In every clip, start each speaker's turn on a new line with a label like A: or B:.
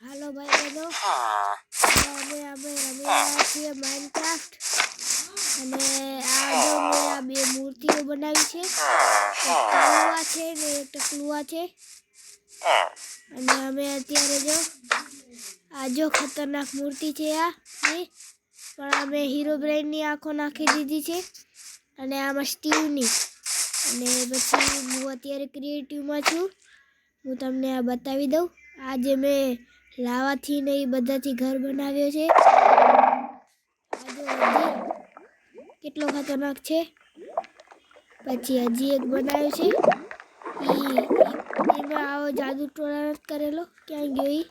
A: હાલો ભાઈ બહેનો, અમે રમ્યા છીએ માઇનક્રાફ્ટ અને આ જો મેં આ બે મૂર્તિઓ બનાવી છે, એક કલુઆ છે ને એક ટકલુઆ છે. અને અમે અત્યારે જો આ જો ખતરનાક મૂર્તિ છે આ પણ અમે હીરો બ્રેનની આંખો નાખી દીધી છે અને આમાં સ્ટીવની. અને પછી હું અત્યારે ક્રિએટિવમાં છું, હું તમને આ બતાવી દઉં. આજે મેં લાવાથી ને એ બધાથી ઘર બનાવ્યો છે. આ જો હજી કેટલો ખતરનાક છે. પછી હજી એક બનાવ્યો છે, એમાં આવો જાદુ ટોળા નથી કરેલો. ક્યાં ગયો ઈ?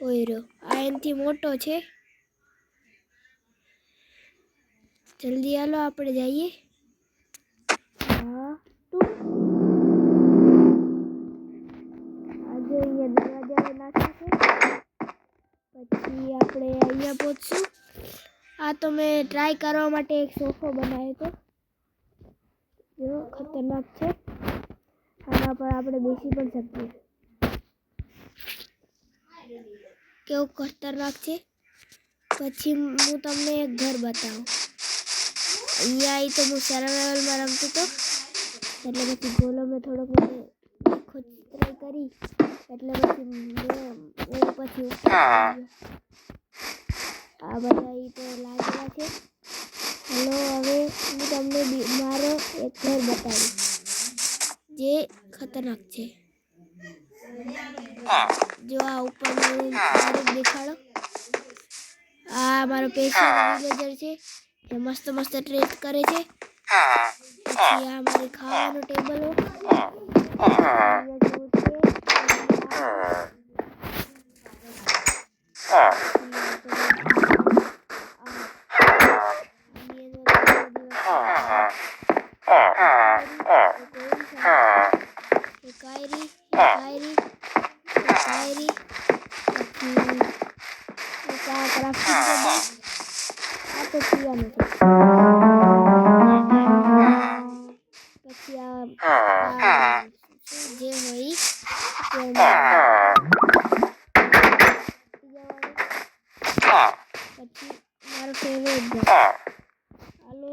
A: ઓય રહ્યો. આ એનાથી મોટો છે. જલ્દી હાલો આપણે જઈએ. આજે અહીંયા દરવાજા નાખ્યા છે. પછી આપણે અહીંયા પહોંચશું. આ તો મેં ટ્રાય કરવા માટે એક સોફો બનાવ્યો હતો, જો ખતરનાક છે. આના પર આપણે બેસી પણ શકીએ. કેવું ખતરનાક છે. પછી હું તમને એક ઘર બતાવું. અહીંયા આવી તો હું સર્વાઈવલમાં રમતો હતો, એટલે પછી ગોલો મેં થોડોક મને ખોચરાઈ કરી, એટલે પછી આ બધા ઈ તો લાગેલા છે. હલો, હવે હું તમને મારો એક ઘર બતાવીશ જે ખતરનાક છે. જો આ ઉપરનો રૂમ દેખાડો. આ મારો પેશિયલ વિલેજર છે, એ મસ્ત મસ્ત ટ્રેડ કરે છે. પછી આ મારી ખાવાનું ટેબલ જે હોય પછી મારો ફેવરેટ ઘર હાલો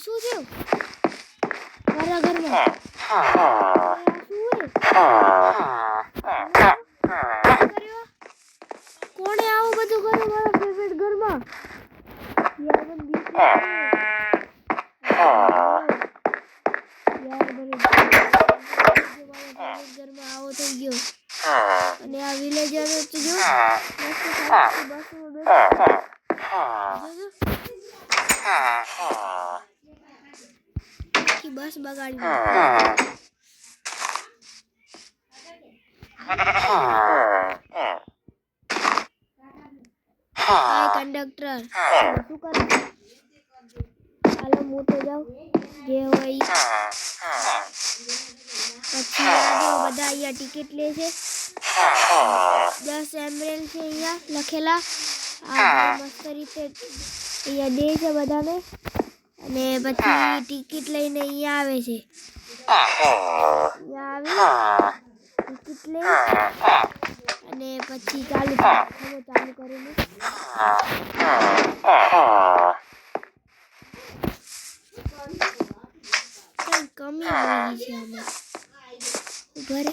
A: શું થયું મારા ઘરમાં? કોણે આવું બધું કર્યું મારા ફેવરેટ ઘરમાં? ઘરમાં આવો થઈ ગયો. અને આ વિલેજર તો જો બસ બગાડી કંડક્ટર શું કરે? હાલો હું તો જાઉં જે હોય. પછી બધા અહીંયા ટિકિટ લે છે. 10 એમરેલ છે અહીંયા લખેલા. આ મસ્ત રીતે અહીંયા દે છે બધાને. અને પછી ટિકિટ લઈને અહીંયા આવે છે. અહીંયા આવી ટિકિટ લે અને પછી ચાલુ કરીને કઈ કમી આવી છે આમાં. ઘરે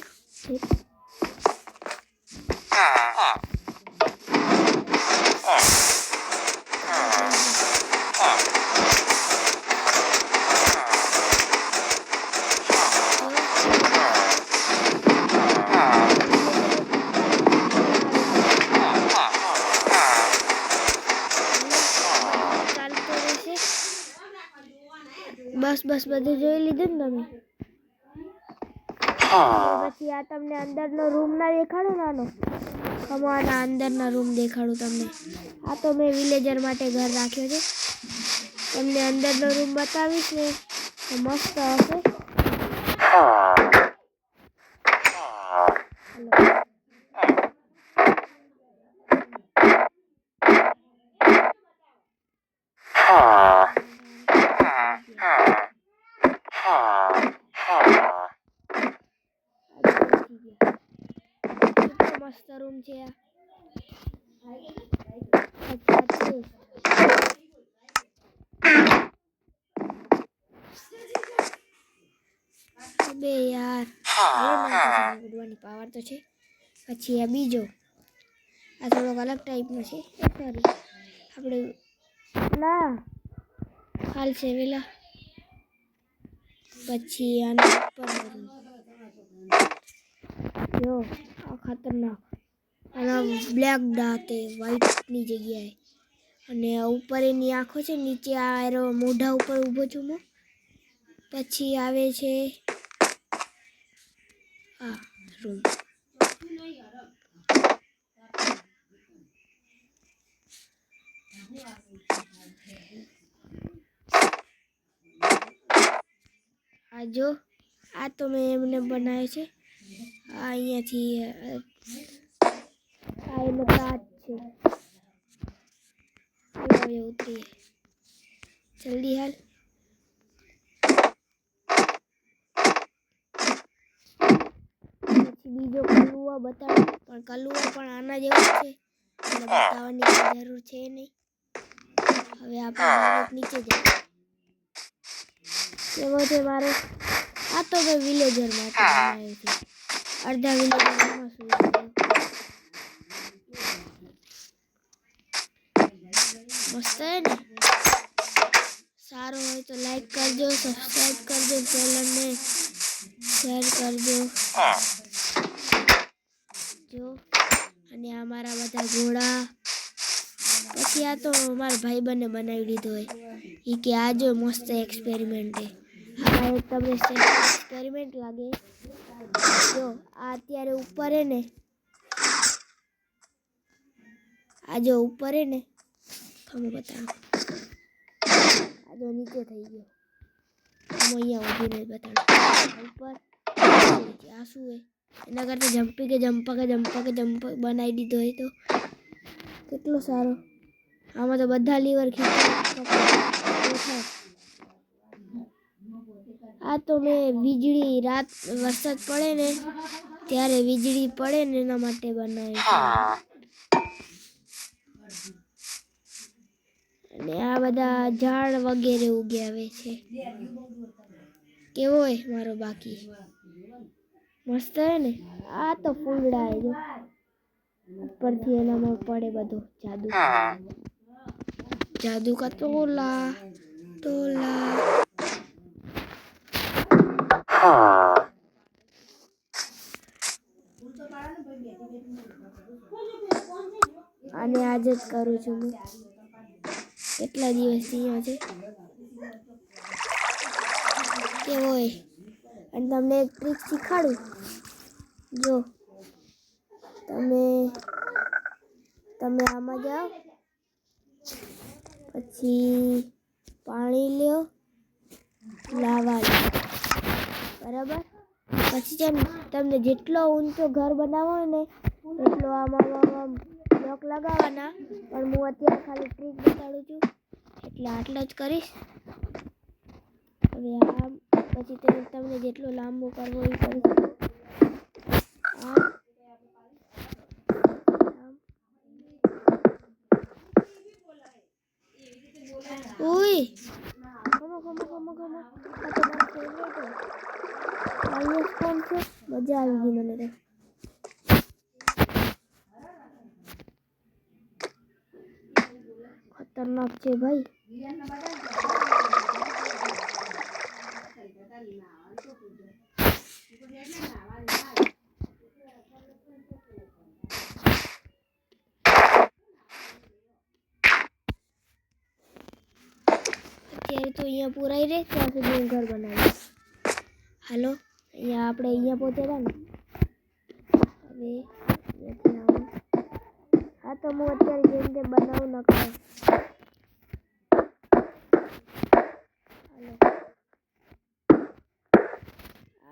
A: બસ બધું જોઈ લીધું ને તમે? પછી આ તમને અંદરનો રૂમ ના દેખાડું નાનો? ખમાના અંદરના રૂમ દેખાડું તમને. આ તો મેં વિલેજર માટે ઘર રાખ્યો છે. તમને અંદરનો રૂમ બતાવીશ ને તો મસ્ત હશે. છે આ? અચ્છા છે. અબે યાર ઉડવાની પાવર તો છે. પછી આ બીજો, આ થોડોક અલગ ટાઈપનો છે. સોરી આપણે ના હાલ છે વેલા. પછી આના ઉપર જો આ ખતરનાક, આના બ્લેક દાંતે વ્હાઈટની જગ્યાએ, અને ઉપર એની આંખો છે, નીચે આ એરો મોઢા ઉપર ઊભો છું હું. પછી આવે છે આ રૂમ. આ જો આ તો મેં એમને બનાવ્યો છે. આ અહીંયાથી આ એનો કાચ છે. હવે ઉતરીએ જલ્દી હાલ. પછી બીજો કલુઆ બતાવો, પણ કલુઆ પણ આના જેવો છે એટલે બતાવવાની કોઈ જરૂર છે નહીં. હવે આપણે નીચે જઈએ. કેવો છે મારો? આ તો મેં વિલેજર માટે બનાવ્યો છે. અડધા વિલેજરમાં શું મસ્ત હે ને? સારો હોય તો લાઈક કરજો, સબસ્ક્રાઈબ કરજો, ચેનલને શેર કરજો. જો અને આ મારા બધા ઘોડા. પછી આ તો મારા ભાઈબંધે બનાવી દીધો હોય. એ કે આ જો મસ્ત એક્સપેરિમેન્ટ હે. આ એક તમને એક્સપેરિમેન્ટ લાગે. જો આ અત્યારે ઉપર હે ને, આ જો ઉપર હે ને, તમે બતાવો. આ જો નીચે થઈ ગયો. હું અહીંયા ઊભી રહી બતાડું. ઉપર આ શું હે? એના કરતાં જમ્પ બનાવી દીધો હોય તો કેટલો સારો. આમાં તો બધા લીવર ખીચા. આ તો મેં વીજળી, રાત વરસાદ પડે ને ત્યારે વીજળી પડે ને એના માટે બનાવ્યું છે. અને આ બધા ઝાડ વગેરે ઉગાવે છે. કેવો હોય મારો બાકી? મસ્ત હે ને? આ તો ફૂલડા હે જો, ઉપરથી એનામાં પડે બધો જાદુ. जादू का तोला तोला. અને આજે જ કરું છું હું. કેટલા દિવસથી અહીંયા છે કેવો હોય. અને તમને એક ટ્રીક શીખાડું. જો તમે આમાં જાઓ, પછી પાણી લ્યો, લાવા લો, બરાબર. પછી છે ને તમને જેટલો ઊંચો ઘર બનાવવો હોય ને એટલો આમાં બ્લોક લગાવવાના. પણ હું અત્યારે ખાલી ટ્રીક બતાડું છું એટલે આટલો જ કરીશ. હવે આમ પછી તમને જેટલો લાંબો કરવો એ કરી શકો. ઉઈ ખમો ખમો ખમો ખમો. આ તો મારો ફેવરેટ હે. આઈએસ કોણ છે? મજા આવી ગઈ મને તો. ખતરનાક છે ભાઈ. અત્યારે તો અહીંયા પુરાઈ રહે ત્યાં સુધી હું ઘર બનાવીશ. હાલો, અહીંયા પહોંચેલા ને. હવે હા તો હું અત્યારે જેમ તેમ બનાવું ન કરે. હાલો,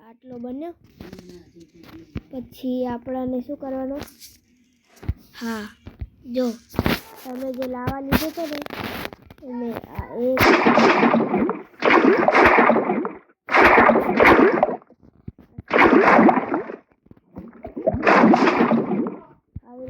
A: આટલો બન્યો. પછી આપણાને શું કરવાનું? હા જો તમે જે લાવા લીધો હતો ને એને એક આવી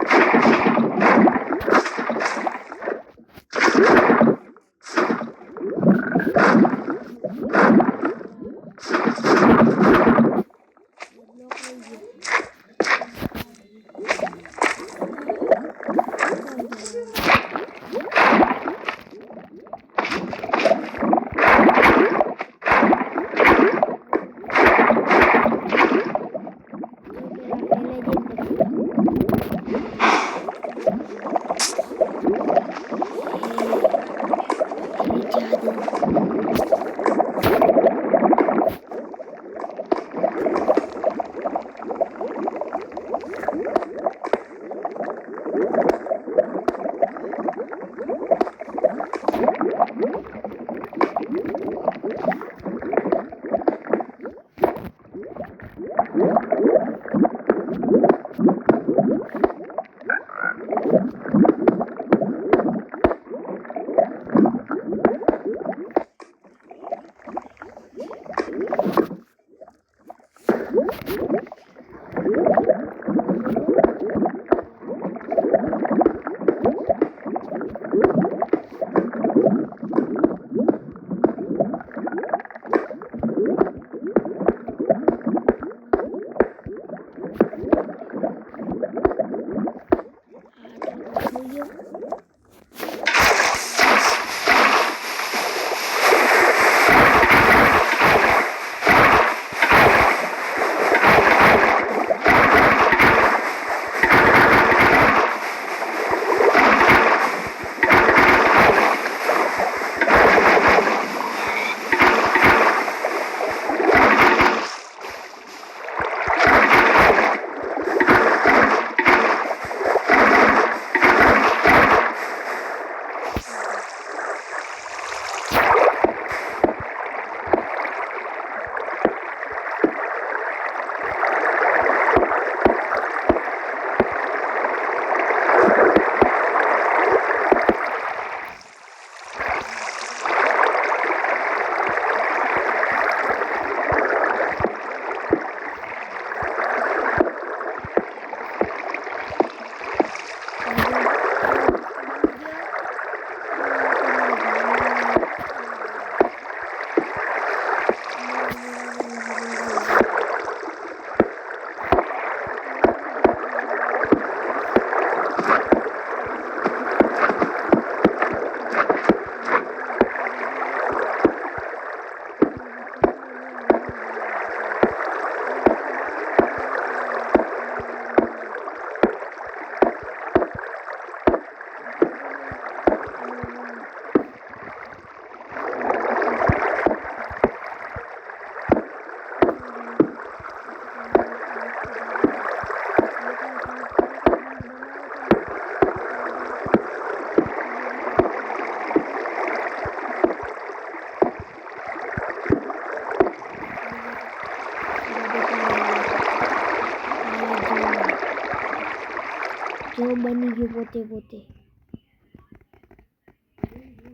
A: જો બની ગયું પોતે પોતે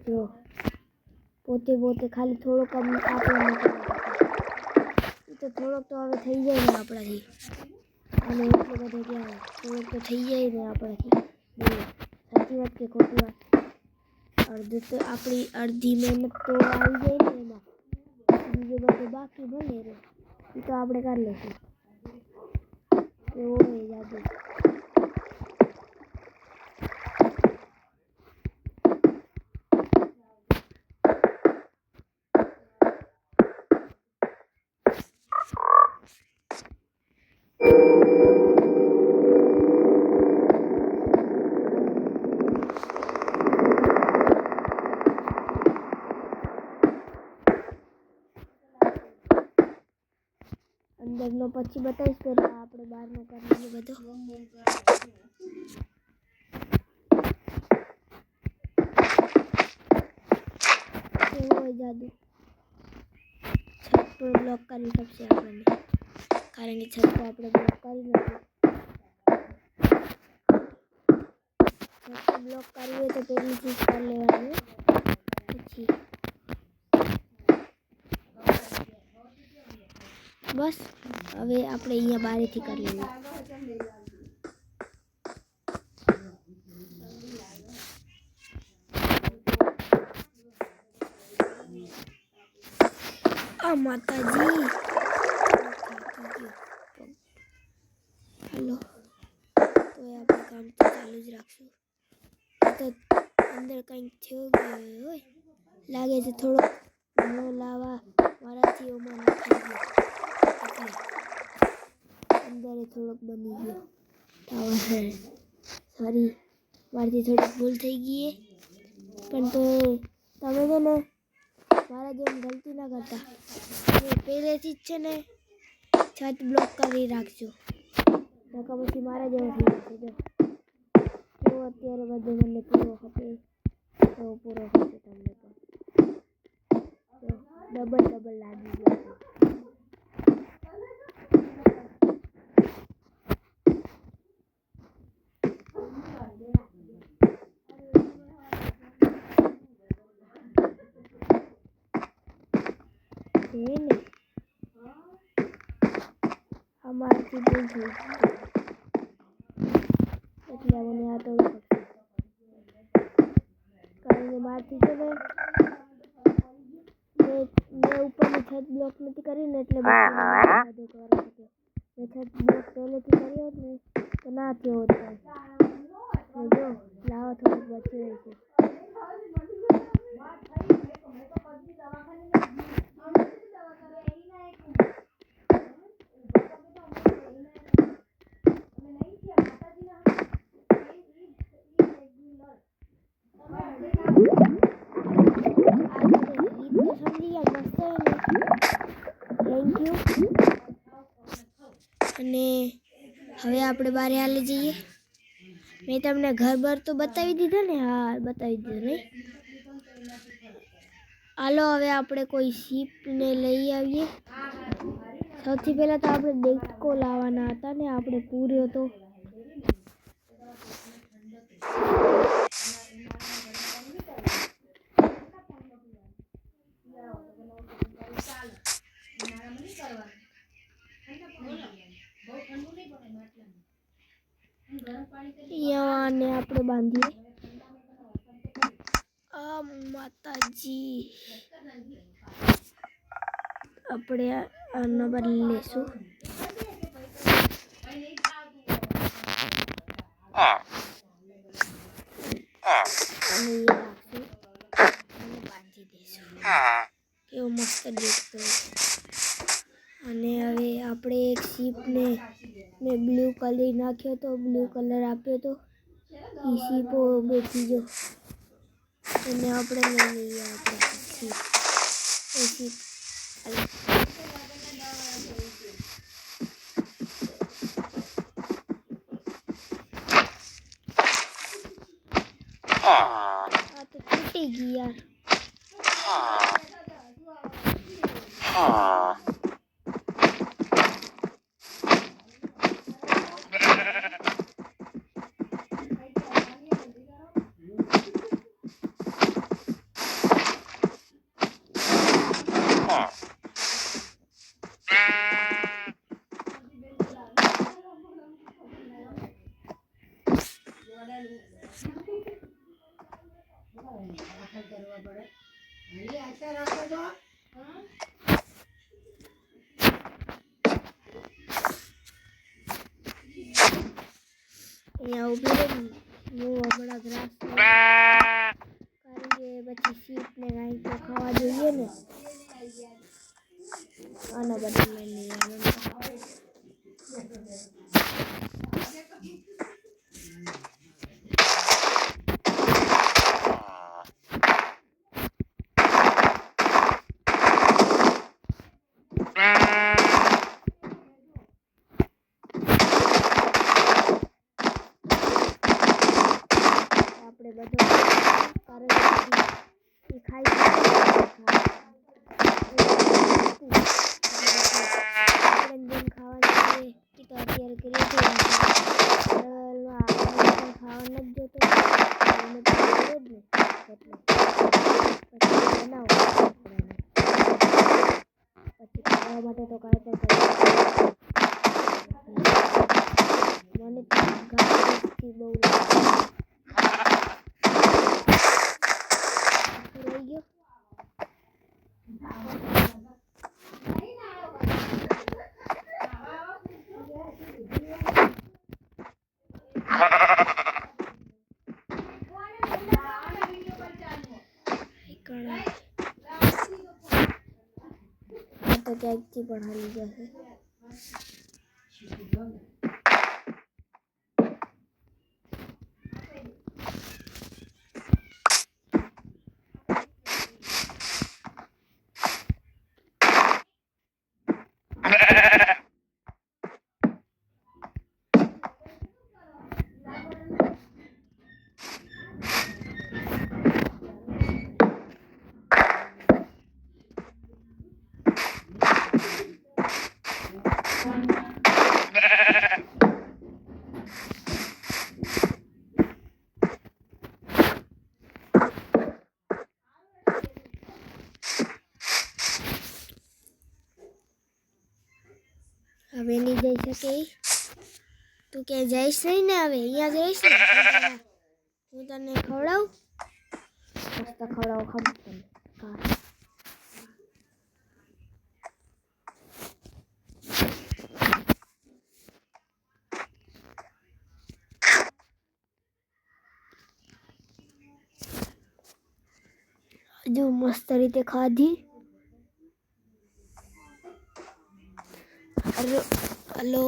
A: જો પોતે પોતે ખાલી થોડોક આપણે તો થોડોક તો હવે થઈ જાય ને આપણાથી અને એટલું બધું ક્યાં થોડોક તો થઈ જાય ને આપણાથી બોલો સાચી વાત કે ખોટી વાત અડધું તો આપણી અડધી મહેનત તો આવી જાય ને એમાં બીજું બધું બાકી ભલે રે એ તો આપણે કરી લઈશું એવો હોય જાદુ અંદરનો પછી બતાવીશ પહેલા આપણે બહારનો કરવાનો બધો કેવો હોય જાદુ છત પર બ્લોક કરી શકશે આપણને કારણ કે છત પર આપણે બ્લોક કરી નથી છત પર બ્લોક કરવી હોય તો પહેલી ચીજ કરી લેવાની પછી બસ હવે આપણે અહીંયા બહારથી કરી લઈએ આ માતાજી હાલો તો આપણે કામ તો ચાલુ જ રાખશું તો અંદર કંઈક થયો ગયો હોય લાગે છે થોડો ઘણો લાવા મારાથી ઓમાં નાખી ગયો અંદર થોડોક બની ગયો ટાવર સોરી મારાથી થોડીક ભૂલ થઈ ગઈ પણ તો તમે છે ને મારા જેમ ગલતી ના કરતા પહેલેથી જ છે ને છત બ્લોક કરી રાખજો નકર પછી મારા જેવો થઈ જશે જો અત્યારે બધું મને પૂરો ખપે તો પૂરો ખપે તમને તો ડબલ લાગી ગયો છે ને અમારાથી ભૂલ થઈ ગઈ એટલે મને આ તોડવું પડશે કારણ કે મારથી છે ને મેં ઉપરની છત બ્લોક નથી કરીને એટલે મેં છત બ્લોક પહેલેથી કરી હોત ને તો ના થયો હોત ને જો લાવો થોડુંક બચ્યું છે થેન્ક યુ અને હવે આપણે બહાર હાલી જઈએ મેં તમને ઘર બર તો બતાવી દીધા ને હા બતાવી દીધું નહીં હાલો હવે આપણે કોઈ શીપને લઈ આવીએ સૌથી પહેલાં તો આપણે દેડકો લાવવાના હતા ને આપણે પૂર્યો તો ને આપણે બાંધીએ આ માતાજી આપણે આનો બદલી લેશું અને એ રાખશું અને બાંધી દઈશું કેવો મસ્ત દેખતો અને હવે આપણે એક શીપને મેં બ્લુ કલર નાખ્યો તો બ્લુ કલર આપ્યો તો એ શીપો બેઠી જો એને આપણે લઈ લઈએ આપણે શીપ એ શીપ આ તો તૂટી ગઈ યાર અહીંયા ઊભી રહી હું હમણાં ગ્રાસ કારણ કે પછી શીપને કાંઈ તો ખાવા જોઈએ ને આના બદલે લઈ આપણે બધો કારણ કે ખાઈ ખાવાનું એ તો અત્યારે કરીએ ખાવા નથી જતો જ ને એટલે પછી બનાવો પછી ખાવા માટે તો કાંઈ પણ મને ઘાસથી બહુ રહી ગયો તો ક્યાંકથી પણ હારી જશે હવે નહીં જઈ શકે ઈ. તું ક્યાંય જઈશ નહીં ને હવે અહીંયા જઈશ ને હું તને ખવડાવું મસ્ત ખવડાવું ખબર તને હા હજુ મસ્ત રીતે ખાધી હલો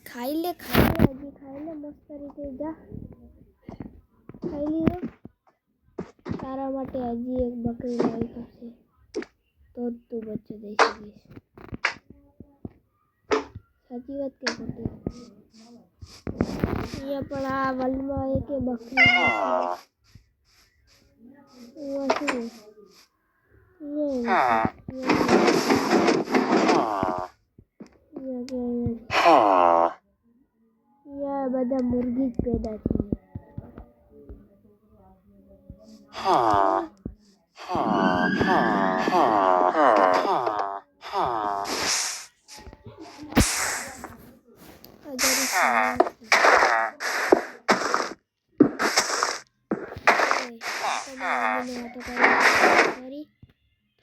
A: ખાઈ લે હજી ખાઈ લે મસ્ત રીતે જા ખાઈ લીધો તારા માટે હજી એક બકરી લાવી પડશે તો જ તું બચ્ચો દઈ શકીશ સાચી વાત કે ખોટી અહીંયા પણ આ વર્લ્ડમાં એક બકરી બધા મુર્ગી જ પેદા થઈ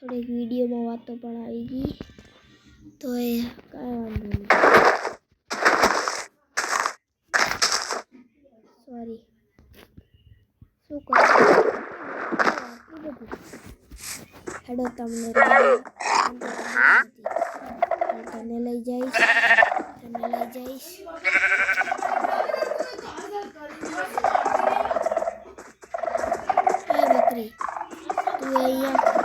A: થોડીક વિડીયોમાં વાતો પણ આવી ગઈ તો એ કાંઈ વાંધો નહીં સોરી શું કરું હેડો તમને તને લઈ જઈશ બકરી તું અહીંયા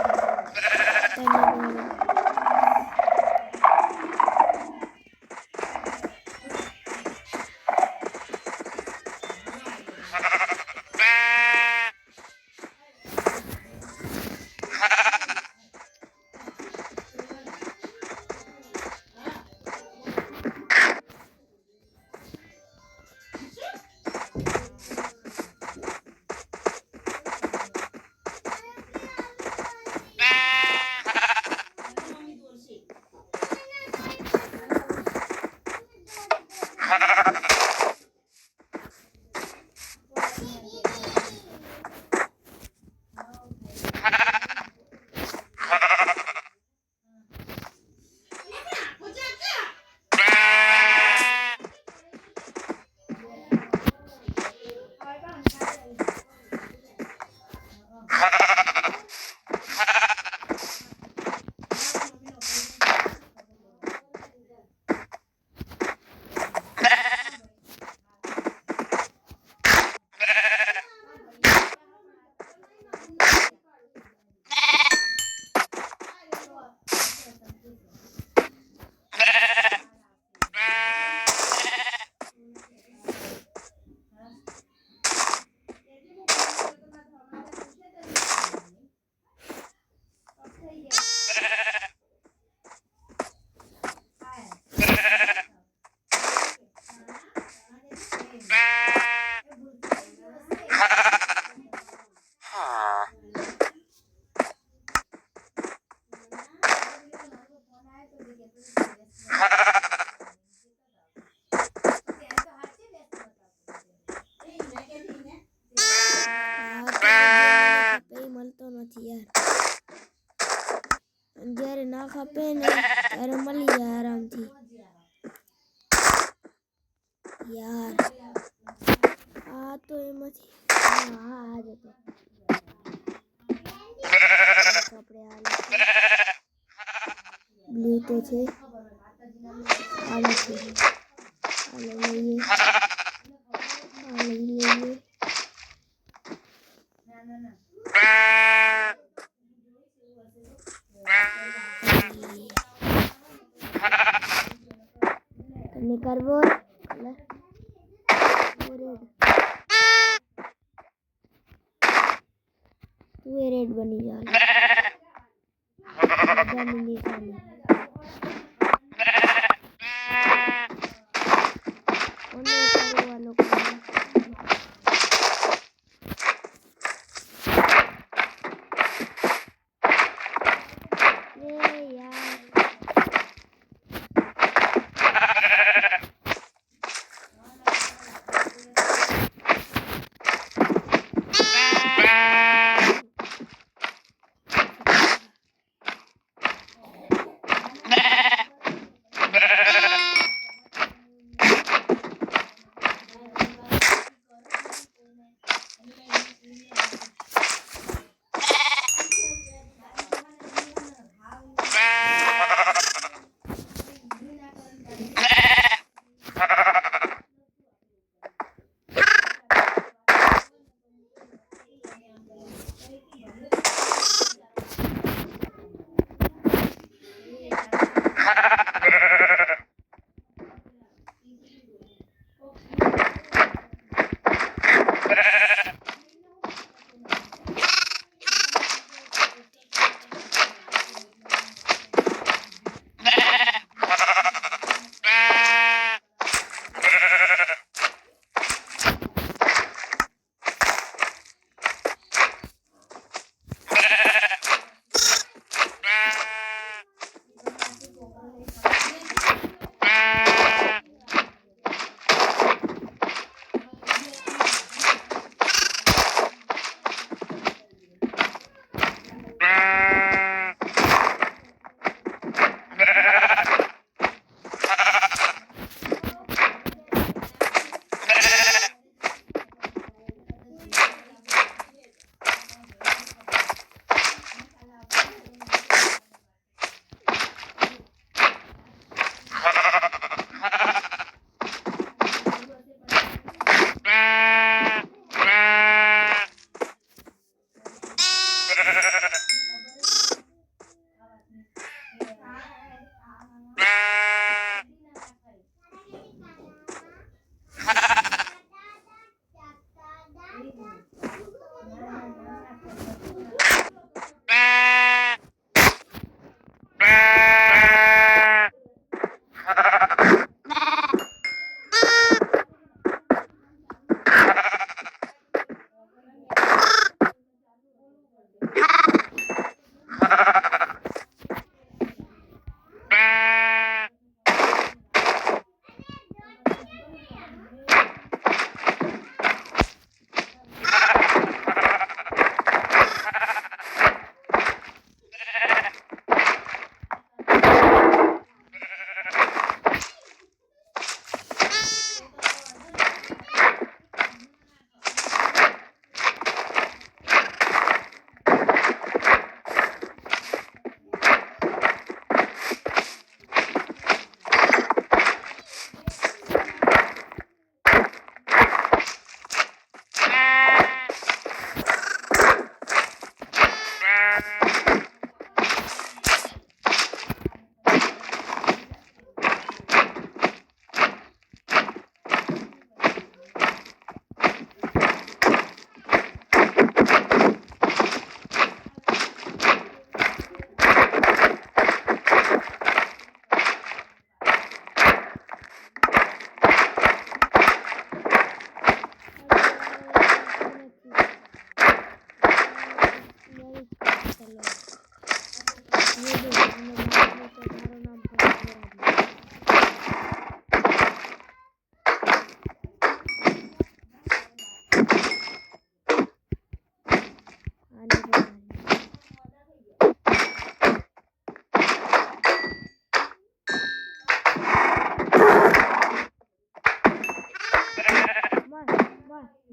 A: જ્યારે ના ખપે ને ત્યારે મળી જાય આરામથી યાર આ તો એમાંથી આ જ હતો આપણે બ્લુ તો છે આ છે આ લઈએ તને કરવો તું એ રેડ બની જા નિશાની યાર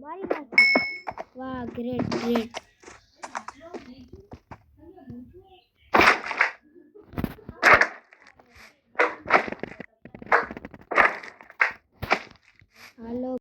A: મારી નાખી. વાહ, ગ્રેટ ગ્રેટ.